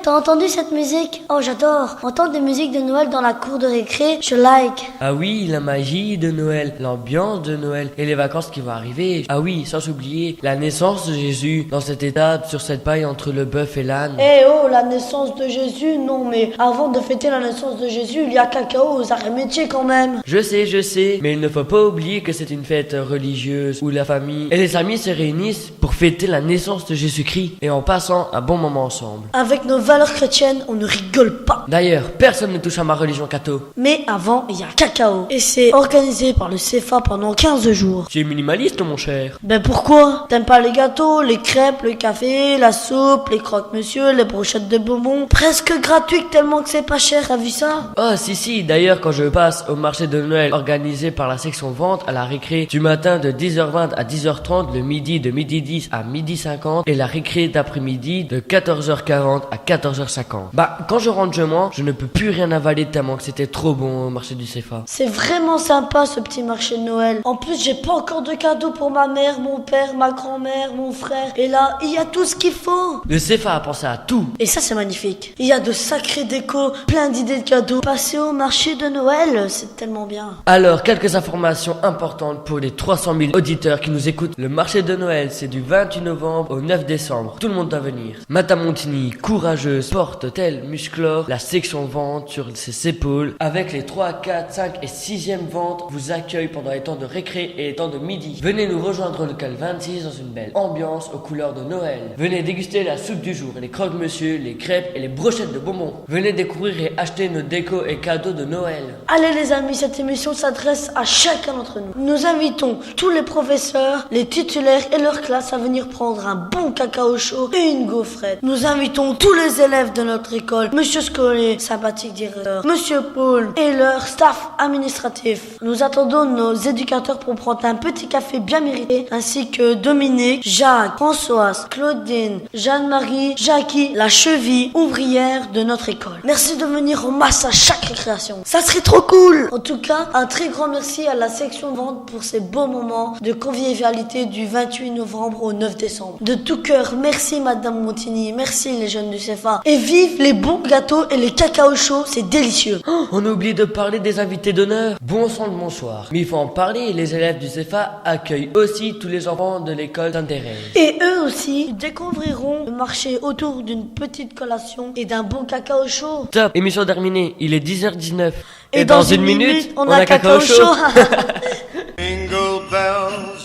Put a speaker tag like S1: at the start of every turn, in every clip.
S1: t'as entendu cette musique? Oh, j'adore. Entendre des musiques de Noël dans la cour de récré, je like.
S2: Ah oui, la magie de Noël, l'ambiance de Noël et les vacances qui vont arriver. Ah oui, sans oublier la naissance de Jésus dans cette étape, sur cette paille entre le bœuf et l'âne.
S3: Eh oh, la naissance de Jésus? Non, mais avant de fêter la naissance de Jésus, il y a cacao aux arrêts métiers quand même.
S2: Je sais, mais il ne faut pas oublier que c'est une fête religieuse où la famille et les amis se réunissent pour fêter la naissance de Jésus-Christ et en passant un bon moment ensemble.
S3: Avec nos valeurs chrétiennes, on ne rigole pas.
S2: D'ailleurs, personne ne touche à ma religion catho.
S3: Mais avant, il y a cacao. Et c'est organisé par le CFA pendant 15 jours.
S2: Tu es minimaliste, mon cher.
S3: Ben pourquoi? T'aimes pas les gâteaux, les crêpes, le café, la soupe, les croque-monsieur, les brochettes de bonbons? Presque gratuites tellement que c'est pas cher, t'as vu ça?
S2: Oh si, d'ailleurs quand je passe au marché de Noël organisé par la section vente à la récré du matin de 10h20 à 10h30, le midi de 12h10 à 12h50 et la récré d'après-midi de 14h40 à 14h50. Bah quand je rentre chez moi, je ne peux plus rien avaler tellement que c'était trop bon au marché du CFA.
S3: C'est vraiment sympa ce petit marché de Noël. En plus, j'ai pas encore de cadeaux pour ma mère, mon père, ma grand-mère, mon frère. Et là, il y a tout ce qu'il faut.
S2: Le CFA a pensé à tout.
S3: Et ça, c'est magnifique. Il y a de sacrés décos, plein d'idées de cadeaux. Passer au marché de Noël, c'est tellement bien.
S2: Alors, quelques informations importantes pour les 300 000 auditeurs qui nous écoutent. Le marché de Noël, c'est du 28 novembre au 9 décembre. Tout le monde doit venir. Madame Montigny, courageuse, porte tel Musclor, la section vente sur ses épaules, avec les 3, 4, 5 et 6e ventes, vous accueille pendant les temps de récré et les temps de midi. Venez nous rejoindre au local 26 dans une belle ambiance aux couleurs de Noël. Venez déguster la soupe du jour, les croque-monsieur, les crêpes et les brochettes de bonbons. Venez découvrir et acheter nos décos et cadeaux de Noël.
S3: Allez les amis, cette émission s'adresse à chacun d'entre nous. Nous invitons tous les professeurs, les titulaires et leurs classes à venir prendre un bon cacao chaud et une gaufrette. Nous invitons tous les élèves de notre école, Monsieur Scollet, sympathique directeur, Monsieur Paul et leur staff administratif. Nous attendons nos éducateurs pour prendre un petit café bien mérité, ainsi que Dominique, Jacques, Françoise, Claudine, Jeanne-Marie, Jackie, la cheville ouvrière de notre école. Merci de venir en masse à chaque récréation. Ça serait trop cool! En tout cas, un très grand merci à la section vente pour ces beaux moments de convivialité du 28 novembre au 9 décembre. De tout cœur, merci Madame Montigny, merci les jeunes du CFA. Et vive les bons gâteaux et les cacao chauds, c'est délicieux.
S2: Oh, on a oublié de parler des invités d'honneur. Bon sang de bonsoir. Mais il faut en parler, les élèves du CFA accueillent aussi tous les enfants de l'école Sainte-Thérèse.
S3: Et eux aussi découvriront le marché autour d'une petite collation et d'un bon cacao chaud.
S2: Top, émission terminée, il est 10h19.
S3: Et dans une minute, on a cacao chaud.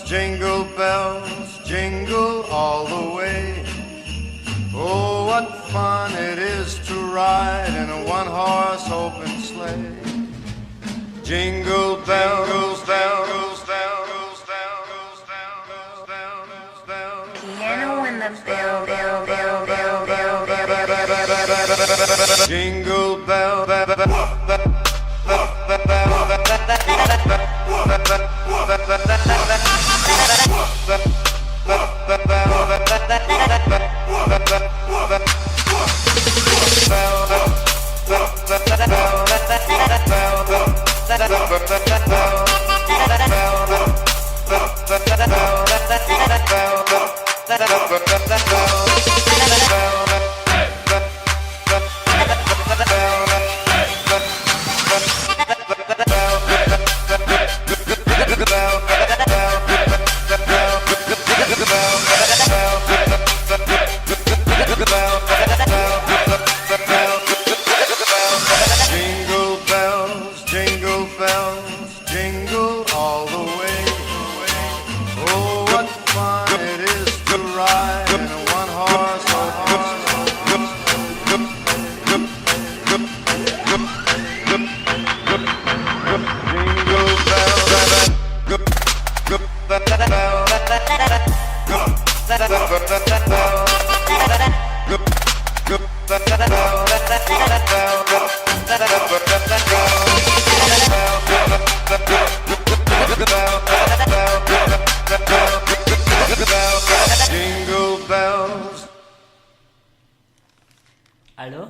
S4: Jingle bells, jingle all the way. Oh, what fun it is to ride in a one-horse open sleigh. Jingle bells, bells, bells, bells, bells, bells, bells.
S5: Piano in the bell, bell, bell, bell, bell, bell, bell.
S4: Jingle bell, jingle all the way. Oh, what fun it is to ride in a one-horse
S2: Alors